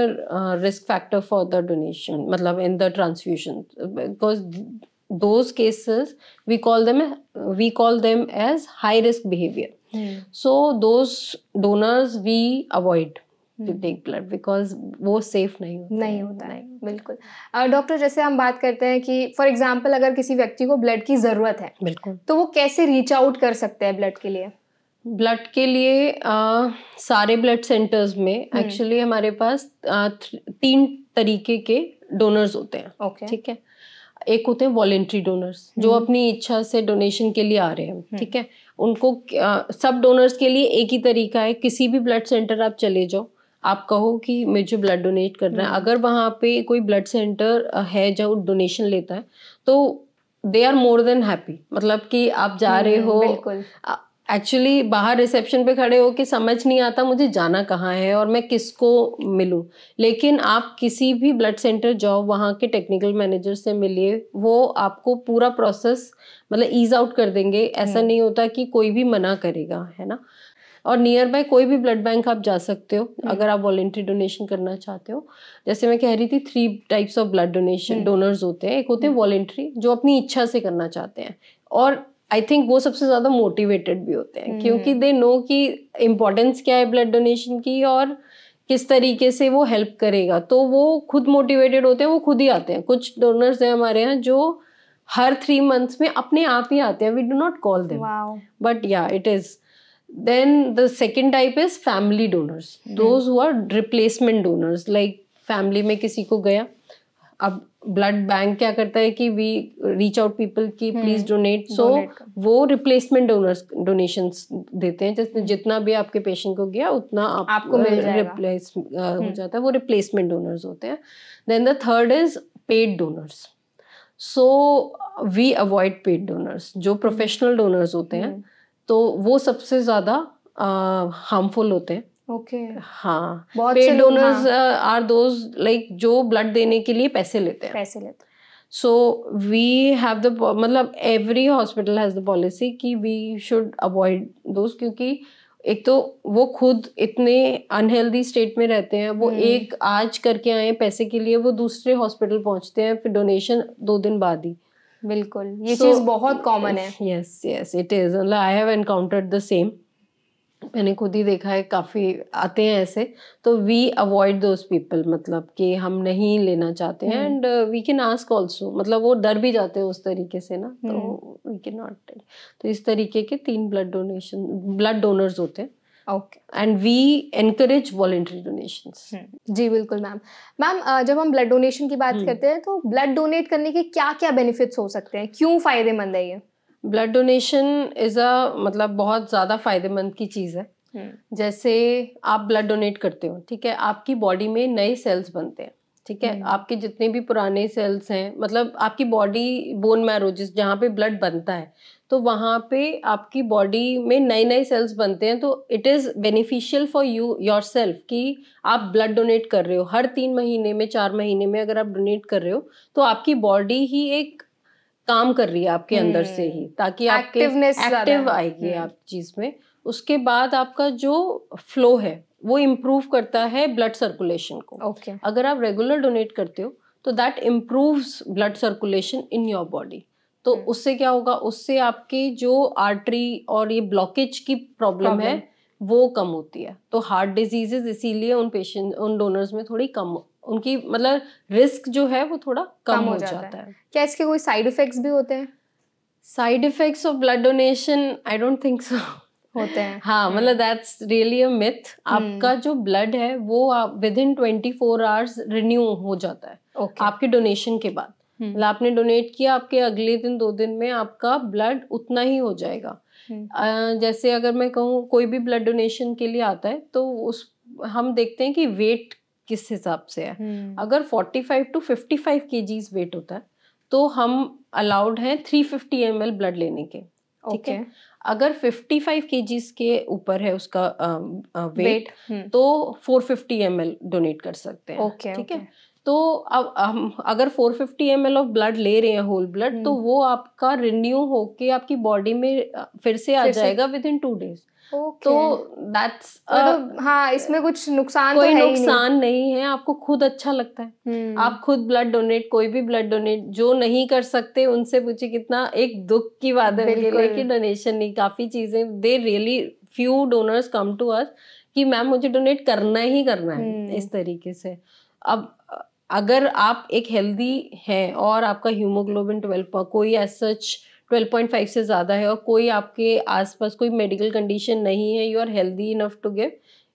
risk factor for the donation, matlab in the transfusion, because those cases we call them as high risk behavior. So those donors we avoid to take blood because वो safe नहीं होता है। बिल्कुल doctor, जैसे हम बात करते हैं कि फॉर एग्जांपल अगर किसी व्यक्ति को ब्लड की जरूरत है, बिल्कुल, तो वो कैसे रीच आउट कर सकते हैं ब्लड के लिए? ब्लड के लिए सारे ब्लड सेंटर्स में एक्चुअली हमारे पास 3 तरीके के डोनर्स होते हैं। ठीक है, एक होते हैं वॉलेंट्री डोनर्स जो अपनी इच्छा से डोनेशन के लिए आ रहे हैं। ठीक है, उनको सब डोनर्स के लिए एक ही तरीका है, किसी भी ब्लड सेंटर आप चले जाओ, आप कहो कि मुझे ब्लड डोनेट करना है, अगर वहाँ पे कोई ब्लड सेंटर है जो डोनेशन लेता है तो they are more than happy. मतलब कि आप जा रहे हो, एक्चुअली बाहर रिसेप्शन पे खड़े हो कि समझ नहीं आता मुझे जाना कहाँ है और मैं किसको मिलूं, लेकिन आप किसी भी ब्लड सेंटर जाओ, वहाँ के टेक्निकल मैनेजर से मिलिए, वो आपको पूरा प्रोसेस मतलब ईज आउट कर देंगे। ऐसा नहीं होता कि कोई भी मना करेगा, है ना। और नियर बाय कोई भी ब्लड बैंक आप जा सकते हो अगर आप वॉलेंट्री डोनेशन करना चाहते हो। जैसे मैं कह रही थी 3 types of blood donation donors होते हैं। एक होते हैं वॉलेंट्री जो अपनी इच्छा से करना चाहते हैं, और आई थिंक वो सबसे ज्यादा मोटिवेटेड भी होते हैं क्योंकि दे नो कि इम्पोर्टेंस क्या है ब्लड डोनेशन की और किस तरीके से वो हेल्प करेगा, तो वो खुद मोटिवेटेड होते हैं, वो खुद ही आते हैं। कुछ डोनर्स हैं हमारे यहाँ जो हर 3 months में अपने आप ही आते हैं, we do not call them, but yeah it is. Then the second type is family donors, those who are replacement donors, like family में किसी को गया, अब ब्लड बैंक क्या करता है कि वी रीच आउट पीपल की प्लीज डोनेट, सो वो रिप्लेसमेंट डोनेशंस देते हैं। जैसे जितना भी आपके पेशेंट को गया उतना आपको रिप्लेस हो जाता है, वो रिप्लेसमेंट डोनर्स होते हैं। Then the third is paid donors, so we avoid paid donors. जो प्रोफेशनल डोनर्स होते हैं तो वो सबसे ज्यादा हार्मफुल होते हैं ओके। हाँ, बहुत पेड से लोग, डोनर्स आर दोज लाइक जो ब्लड देने के लिए पैसे लेते हैं। सो वी हैव द मतलब every hospital has the policy कि वी शुड अवॉइड दोस्त, क्योंकि एक तो वो खुद इतने अनहेल्दी स्टेट में रहते हैं, वो एक आज करके आए पैसे के लिए, वो दूसरे हॉस्पिटल पहुंचते हैं फिर डोनेशन 2 दिन बाद ही। बिल्कुल, ये चीज बहुत कॉमन है। Yes yes it is, I have encountered the same, मैंने खुद ही देखा है, काफ़ी आते हैं ऐसे। तो वी अवॉइड दोज पीपल, मतलब कि हम नहीं लेना चाहते हैं। And we can ask also, मतलब वो डर भी जाते हैं उस तरीके से ना, तो वी कैन नॉट। तो इस तरीके के 3 ब्लड डोनर्स होते हैं। Okay. And we encourage voluntary donations. जी बिल्कुल मैम। जब हम ब्लड डोनेशन की बात करते हैं तो ब्लड डोनेट करने के क्या क्या बेनिफिट्स हो सकते हैं, क्यों फायदेमंद है ये? ब्लड डोनेशन इज अ मतलब बहुत ज़्यादा फायदेमंद की चीज़ है। जैसे आप ब्लड डोनेट करते हो, ठीक है, आपकी बॉडी में नए सेल्स बनते हैं, ठीक है, आपके जितने भी पुराने सेल्स हैं, मतलब आपकी बॉडी बोन मैरो जहाँ पे ब्लड बनता है, तो वहाँ पे आपकी बॉडी में नए नए सेल्स बनते हैं। तो it is beneficial for you yourself कि आप ब्लड डोनेट कर रहे हो। हर 3 महीने में 4 महीने में अगर आप डोनेट कर रहे हो तो आपकी बॉडी ही एक काम कर रही है आपके अंदर से ही, ताकि आपके एक्टिव आएगी आप चीज में। उसके बाद आपका जो फ्लो है वो इम्प्रूव करता है ब्लड सर्कुलेशन को। अगर आप रेगुलर डोनेट करते हो तो that improves blood circulation in your body. तो उससे क्या होगा, उससे आपकी जो आर्टरी और ये ब्लॉकेज की प्रॉब्लम है वो कम होती है। तो हार्ट डिजीजेस इसीलिए उन डोनर्स में थोड़ी कम, उनकी मतलब रिस्क जो है वो थोड़ा कम हो जाता है। क्या इसके कोई साइड इफेक्ट्स भी होते हैं? Side effects of blood donation I don't think so होते हैं। हाँ, मतलब दैट्स रियली अ मिथ। आपका जो ब्लड है वो विद इन 24 आवर्स रिन्यू हो जाता है आपके डोनेशन के बाद। मतलब आपने डोनेट किया, आपके अगले दिन 2 दिन में आपका ब्लड उतना ही हो जाएगा। जैसे अगर मैं कहूँ कोई भी ब्लड डोनेशन के लिए आता है तो हम देखते हैं कि वेट किस हिसाब से है। अगर 45 to 55 kgs वेट होता है तो हम अलाउड हैं 350 ml ब्लड लेने के, ठीक है। अगर 55 kgs के ऊपर है उसका वेट तो 450 ml डोनेट कर सकते हैं, ठीक है। तो अब हम अगर 450 ml ऑफ ब्लड ले रहे हैं होल ब्लड, तो वो आपका रिन्यू होके आपकी बॉडी में फिर से आ जाएगा विद इन 2 days। तो दैट्स हाँ, इसमें कुछ नुकसान कोई तो है नुकसान नहीं है, आपको खुद अच्छा लगता है। आप खुद ब्लड डोनेट, कोई भी ब्लड डोनेट, जो नहीं कर सकते उनसे पूछिए, कितना एक दुख की बात है उनके लिए कि डोनेशन नहीं, काफी चीजें they really few donors come to us कि मैम मुझे डोनेट करना ही करना है, इस तरीके से। अब अगर आप एक हेल्दी है और आपका हीमोग्लोबिन 12 कोई एज सच 12.5 से ज़्यादा है और कोई आपके आसपास कोई मेडिकल कंडीशन नहीं है, you are healthy enough to give,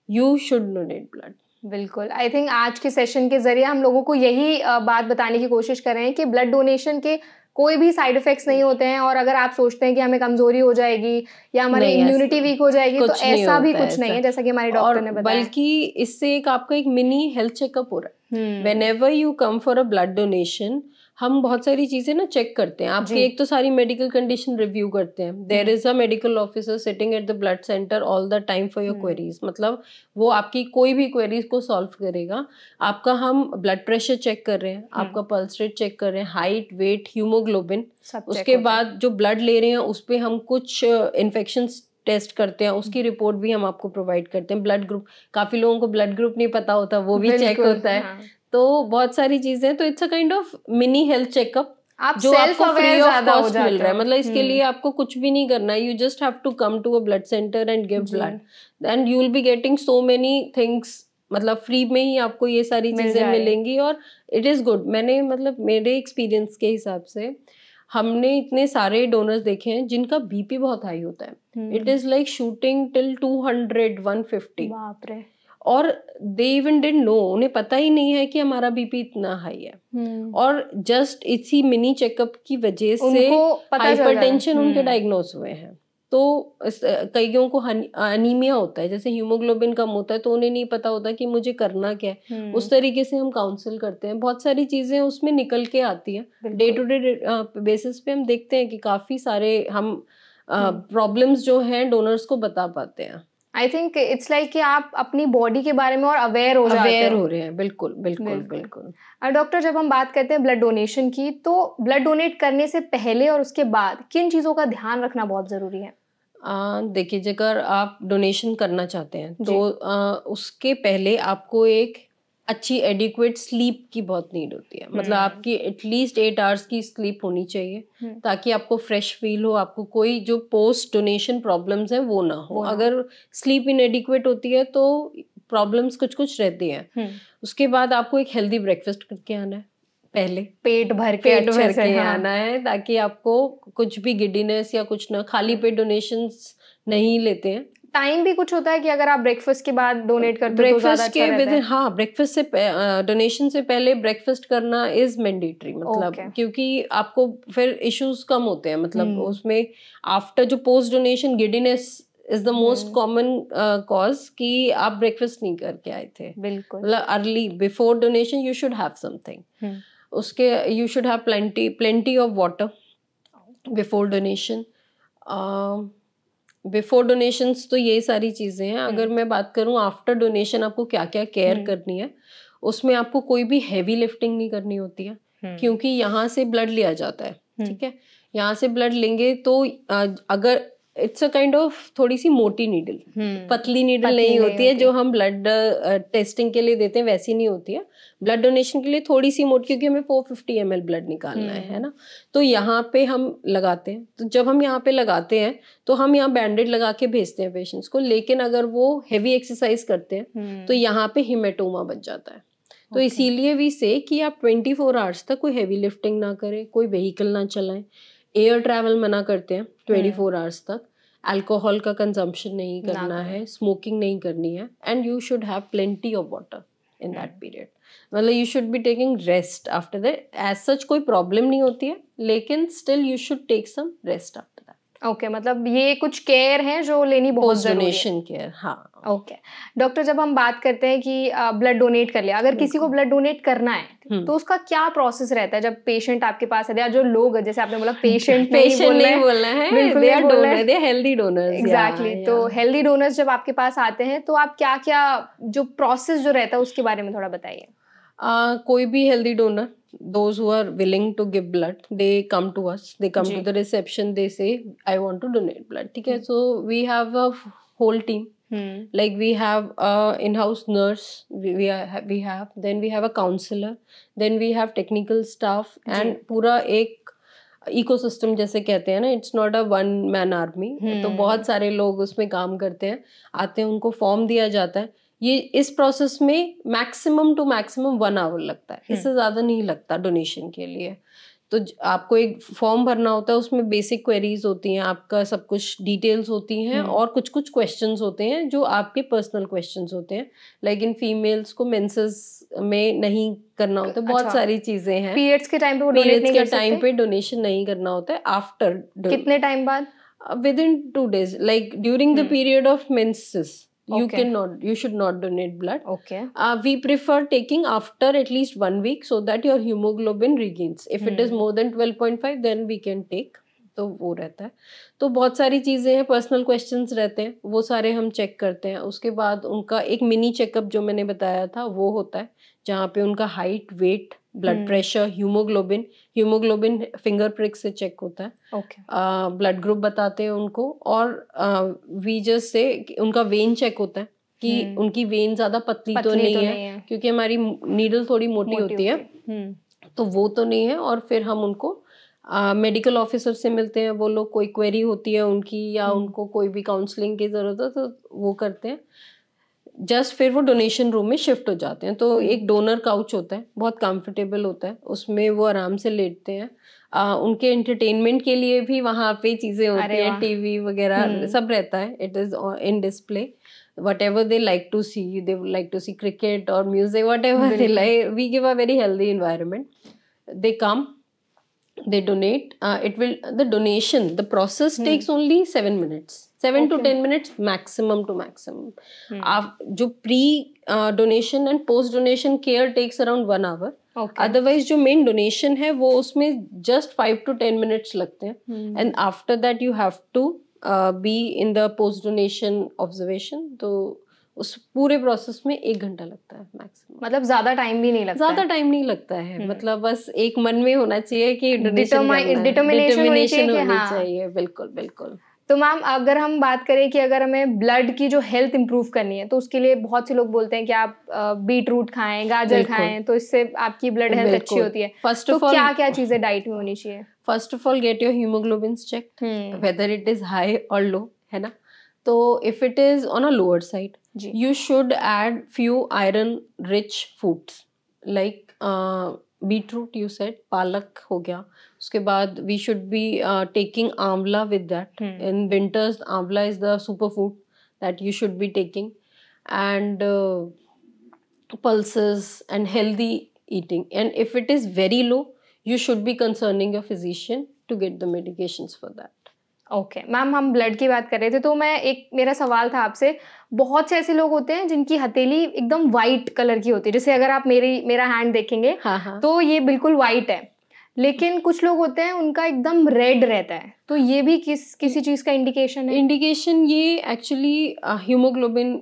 you should donate blood. बिल्कुल, आई थिंक आज के सेशन के जरिए हम लोगों को यही बात बताने की कोशिश कर रहे हैं कि ब्लड डोनेशन के कोई भी साइड इफेक्ट्स नहीं होते हैं। और अगर आप सोचते हैं कि हमें कमजोरी हो जाएगी या हमारी इम्यूनिटी वीक हो जाएगी, तो ऐसा भी कुछ नहीं है, जैसा कि हमारे डॉक्टर ने बताया। बल्कि इससे एक आपका एक मिनी हेल्थ चेकअप हो रहा है। Whenever you come for a blood donation, हम बहुत सारी चीजें ना चेक करते हैं आपके। एक तो सारी मेडिकल कंडीशन रिव्यू करते हैं। There is a medical officer sitting at the blood centre all the time for your queries, मतलब वो आपकी कोई भी क्वेरीज को सॉल्व करेगा। आपका हम ब्लड प्रेशर चेक कर रहे हैं, आपका पल्स रेट चेक कर रहे हैं, हाइट, वेट, हीमोग्लोबिन। उसके बाद जो ब्लड ले रहे हैं उस पर हम कुछ इन्फेक्शन टेस्ट करते हैं, उसकी रिपोर्ट भी हम आपको प्रोवाइड करते हैं। ब्लड ग्रुप, काफी लोगों को ब्लड ग्रुप नहीं पता होता, वो भी चेक होता है। तो बहुत सारी चीजें, तो it's a kind of mini health checkup जो आपको फ्री ऑफ कॉस्ट मिल रहा है। मतलब इसके लिए आपको कुछ भी नहीं करना है, you just have to come to a blood centre and give blood, and you will be getting so many things, मतलब फ्री में ही आपको ये सारी चीजें मिलेंगी। और इट इज गुड। मैंने मतलब मेरे एक्सपीरियंस के हिसाब से हमने इतने सारे डोनर्स देखे हैं जिनका बीपी बहुत हाई होता है। It is like shooting till 200, 150। बाप रे। और दे इवन डिडंट नो, उन्हें पता ही नहीं है कि हमारा बीपी इतना हाई है। और जस्ट इसी मिनी चेकअप की वजह से हाइपरटेंशन उनके डायग्नोज हुए हैं। तो कईयों को अनीमिया होता है, जैसे हीमोग्लोबिन कम होता है, तो उन्हें नहीं पता होता कि मुझे करना क्या है। उस तरीके से हम काउंसिल करते हैं, बहुत सारी चीजें उसमें निकल के आती हैं। डे टू डे बेसिस पे हम देखते हैं कि काफी सारे हम प्रॉब्लम्स जो हैं डोनर्स को बता पाते हैं। आई थिंक इट्स लाइक कि आप अपनी बॉडी के बारे में और अवेयर हो रहे हैं। बिल्कुल बिल्कुल बिल्कुल। और डॉक्टर, जब हम बात करते हैं ब्लड डोनेशन की, तो ब्लड डोनेट करने से पहले और उसके बाद किन चीज़ों का ध्यान रखना बहुत ज़रूरी है? देखिए, अगर आप डोनेशन करना चाहते हैं तो उसके पहले आपको एक अच्छी एडिक्वेट स्लीप की बहुत नीड होती है। मतलब आपकी एटलीस्ट 8 आवर्स की स्लीप होनी चाहिए ताकि आपको फ्रेश फील हो, आपको कोई जो पोस्ट डोनेशन प्रॉब्लम्स हैं वो ना हो। अगर स्लीप इनएडिक्वेट होती है तो प्रॉब्लम्स कुछ कुछ रहती हैं। उसके बाद आपको एक हेल्दी ब्रेकफास्ट करके आना है, पहले पेट भर के आना है, ताकि आपको कुछ भी गिडीनेस या कुछ ना, खाली पेट डोनेशंस नहीं लेते हैं। टाइम भी कुछ होता है कि अगर आप ब्रेकफास्ट के बाद डोनेट करते हो तो ज़्यादा अच्छा रहता है? हाँ, ब्रेकफास्ट से डोनेशन से पहले ब्रेकफास्ट करना इज मैंडेटरी। मतलब क्योंकि आपको फिर इश्यूज कम होते हैं। मतलब उसमें आफ्टर जो post donation giddiness is the most common cause कि आप ब्रेकफास्ट नहीं करके आए थे। बिल्कुल। मतलब early before donation you should have something. उसके you should have plenty of water before donation. Before donations तो ये सारी चीज़ें हैं। अगर मैं बात करूँ आफ्टर डोनेशन आपको क्या क्या केयर करनी है, उसमें आपको कोई भी हैवी लिफ्टिंग नहीं करनी होती है क्योंकि यहाँ से ब्लड लिया जाता है। ठीक है, यहाँ से ब्लड लेंगे तो अगर इट्स अ काइंड ऑफ थोड़ी सी मोटी नीडल, पतली नीडल नहीं होती है जो हम ब्लड टेस्टिंग के लिए देते हैं, वैसी नहीं होती है। ब्लड डोनेशन के लिए थोड़ी सी मोटी, क्योंकि हमें 450 ml ब्लड निकालना है ना। तो यहाँ पे हम लगाते हैं। तो जब हम यहाँ पे लगाते हैं तो हम यहाँ बैंडेड लगा के भेजते हैं पेशेंट्स को। लेकिन अगर वो हेवी एक्सरसाइज करते हैं तो यहाँ पे हिमेटोमा बच जाता है। तो इसीलिए भी से कि आप 24 आवर्स तक कोई हैवी लिफ्टिंग ना करें, कोई व्हीकल ना चलाएं, एयर ट्रैवल मना करते हैं 24 आवर्स तक, अल्कोहल का कंजम्पशन नहीं करना है, स्मोकिंग नहीं करनी है, and you should have plenty of water in that period. मतलब you should be taking rest after that. As such कोई प्रॉब्लम नहीं होती है, लेकिन still you should take some rest after that. Okay, मतलब ये कुछ केयर है जो लेनी बहुत जरूरी है। डोनेशन केयर, हाँ। ओके डॉक्टर, जब हम बात करते हैं कि ब्लड डोनेट कर लिया, अगर किसी को ब्लड डोनेट करना है तो उसका क्या प्रोसेस रहता है? जब पेशेंट आपके पास है, या जो लोग, जैसे आपने बोला पेशेंट नहीं बोलना है, बिल्कुल they are donor, they are healthy donors. Exactly. तो हेल्दी डोनर्स जब आपके पास आते हैं तो आप क्या क्या जो प्रोसेस जो रहता है उसके बारे में थोड़ा बताइए। कोई भी healthy donor, those who are willing to give blood, they come to us, they come to the reception, they say I want to donate blood. ठीक है, so we have a whole team. Like we have a in-house nurse, we have then we have a counselor, then we have technical staff, and पूरा एक ecosystem जैसे कहते हैं ना, it's not a one man army. तो बहुत सारे लोग उसमें काम करते हैं, आते हैं, उनको फॉर्म दिया जाता है। ये इस प्रोसेस में मैक्सिमम टू मैक्सिमम 1 आवर लगता है, इससे ज़्यादा नहीं लगता डोनेशन के लिए। तो आपको एक फॉर्म भरना होता है, उसमें बेसिक क्वेरीज होती हैं, आपका सब कुछ डिटेल्स होती हैं, और कुछ कुछ क्वेश्चंस होते हैं जो आपके पर्सनल क्वेश्चंस होते हैं। लाइक इन फीमेल्स को मेंसेस में नहीं करना होता है, बहुत सारी चीजें हैं। पीरियड्स के टाइम पे डोनेशन नहीं करना होता है। आफ्टर कितने टाइम बाद? Within 2 days, like during the period of menses you should not donate blood. We prefer taking after at least 1 week so that your hemoglobin regains. If it is more than 12.5 then we can take. तो वो रहता है। तो बहुत सारी चीज़ें हैं, personal questions रहते हैं, वो सारे हम चेक करते हैं। उसके बाद उनका एक मिनी चेकअप जो मैंने बताया था वो होता है, जहाँ पे उनका height, weight, blood pressure, haemoglobin finger prick से चेक होता है। ब्लड ग्रुप बताते हैं उनको, और वीजस से उनका वेन चेक होता है कि उनकी वेन ज्यादा पतली तो नहीं है, क्योंकि हमारी नीडल थोड़ी मोटी होती है, तो वो तो नहीं है। और फिर हम उनको मेडिकल ऑफिसर से मिलते हैं, वो लोग कोई क्वेरी होती है उनकी, या उनको कोई भी काउंसलिंग की जरूरत है तो वो करते हैं। जस्ट फिर वो डोनेशन रूम में शिफ्ट हो जाते हैं। तो एक डोनर काउच होता है, बहुत कंफर्टेबल होता है, उसमें वो आराम से लेटते हैं। उनके एंटरटेनमेंट के लिए भी वहाँ पे चीज़ें होती हैं, टीवी वगैरह सब रहता है, it is in display. whatever they like to see, they would like to see cricket or music, whatever they like. We give a very healthy environment. They come, they donate. The donation, the process takes only 7 minutes, 7 to 10 minutes maximum to maximum. जो pre donation and post donation care takes around 1 hour. Otherwise जो main donation है वो उसमें just 5 to 10 minutes लगते हैं, and after that you have to be in the post donation observation, तो उस पूरे प्रोसेस में 1 घंटा लगता है मैक्सिमम। मतलब ज्यादा टाइम भी नहीं लगता, ज्यादा टाइम नहीं लगता है, मतलब बस एक मन में होना चाहिए कि डिटर्मिनेशन होनी चाहिए। बिल्कुल बिल्कुल। तो मैम अगर हम बात करें कि अगर हमें ब्लड की जो हेल्थ इंप्रूव करनी है, तो उसके लिए बहुत से लोग बोलते हैं कि आप बीट रूट खाएं, गाजर खाएं, तो इससे आपकी ब्लड हेल्थ अच्छी होती है। फर्स्ट ऑफ ऑल क्या क्या चीजें डाइट में होनी चाहिए? First of all get your haemoglobin check whether it is high और लो, है ना। तो if it is on a lower side, you should add few iron rich foods like beetroot, you said, palak हो गया। उसके बाद we should be taking amla with that. In winters amla is the superfood that you should be taking, and pulses and healthy eating. And if it is very low, you should be concerning your physician to get the medications for that. Okay ma'am, हम blood की बात कर रहे थे, तो मेरा सवाल था आपसे, बहुत से ऐसे लोग होते हैं जिनकी हथेली एकदम वाइट कलर की होती है, जैसे अगर आप मेरा हैंड देखेंगे तो ये बिल्कुल वाइट है, लेकिन कुछ लोग होते हैं उनका एकदम रेड रहता है, तो ये भी किसी चीज का इंडिकेशन है? इंडिकेशन ये एक्चुअली हीमोग्लोबिन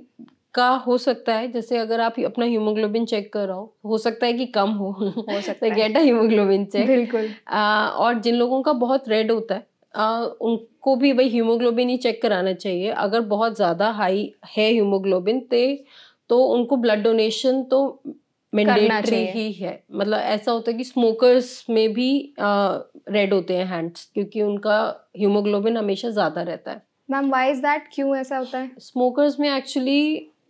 का हो सकता है। जैसे अगर आप अपना हीमोग्लोबिन चेक कर रहा हो सकता है कि कम हो सकता है, गेट अ हीमोग्लोबिन चेक। बिल्कुल। और जिन लोगों का बहुत रेड होता है उनको भी भाई हीमोग्लोबिन ही चेक कराना चाहिए। अगर बहुत ज़्यादा हाई है हीमोग्लोबिन तो उनको ब्लड डोनेशन तो मैंडेटरी ही है। मतलब ऐसा होता है कि स्मोकर्स में भी रेड होते हैं हैंड्स, क्योंकि उनका हीमोग्लोबिन हमेशा ज़्यादा रहता है। मैम व्हाई इज दैट, क्यों ऐसा होता है? स्मोकर्स में एक्चुअली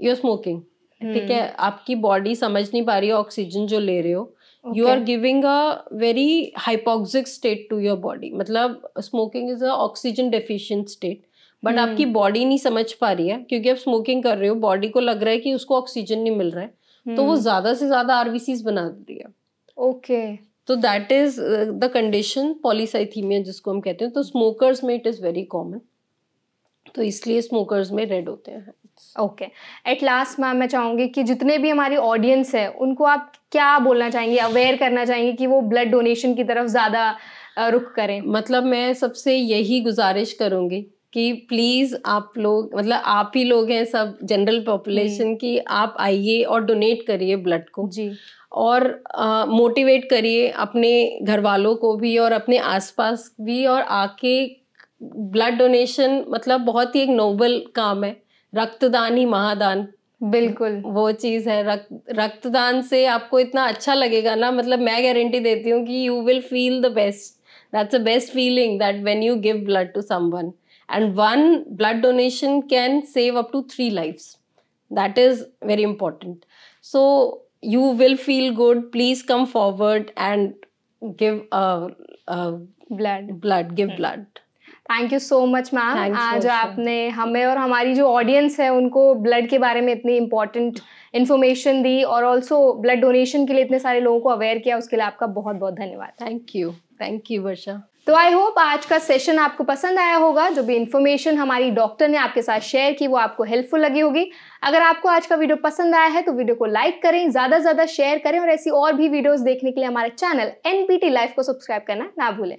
यू आर स्मोकिंग, ठीक है, आपकी बॉडी समझ नहीं पा रही है ऑक्सीजन जो ले रहे हो, you are giving a very hypoxic state to your body. मतलब smoking is a oxygen deficient state, but आपकी बॉडी नहीं समझ पा रही है, क्योंकि आप स्मोकिंग कर रहे हो, बॉडी को लग रहा है कि उसको ऑक्सीजन नहीं मिल रहा है, तो वो ज्यादा से ज्यादा आरबीसीज बना रही है। ओके, तो that is the condition polycythaemia जिसको हम कहते हैं। तो स्मोकर्स में इट इज वेरी कॉमन, तो इसलिए स्मोकर्स में रेड होते हैं। ओके, एट लास्ट मैम मैं चाहूँगी कि जितने भी हमारी ऑडियंस है उनको आप क्या बोलना चाहेंगे, अवेयर करना चाहेंगे कि वो ब्लड डोनेशन की तरफ ज़्यादा रुख करें? मतलब मैं सबसे यही गुजारिश करूँगी कि प्लीज़ आप लोग, मतलब आप ही लोग हैं सब जनरल पॉपुलेशन की, आप आइए और डोनेट करिए ब्लड को जी, और मोटिवेट करिए अपने घर वालों को भी और अपने आसपास भी, और आके ब्लड डोनेशन मतलब बहुत ही एक नोबल काम है। रक्तदान ही महादान, बिल्कुल वो चीज़ है। रक्तदान से आपको इतना अच्छा लगेगा ना, मतलब मैं गारंटी देती हूँ कि you will feel the best. That's the best feeling that when you give blood to someone, and one blood donation can save up to 3 lives. That is very important. So you will feel good. Please come forward and give blood. Give blood. Thank you so much ma'am, आज आपने हमें और हमारी जो audience है उनको blood के बारे में इतनी इम्पोर्टेंट इन्फॉर्मेशन दी, और ऑल्सो ब्लड डोनेशन के लिए इतने सारे लोगों को अवेयर किया, उसके लिए आपका बहुत बहुत धन्यवाद। थैंक यू वर्षा। तो आई होप आज का सेशन आपको पसंद आया होगा। जो भी इन्फॉर्मेशन हमारी डॉक्टर ने आपके साथ शेयर की वो आपको हेल्पफुल लगी होगी। अगर आपको आज का वीडियो पसंद आया है तो वीडियो को लाइक करें, ज़्यादा से ज़्यादा शेयर करें, और ऐसी और भी वीडियोज़ देखने के लिए हमारे चैनल NPT Life को सब्सक्राइब करना ना भूलें।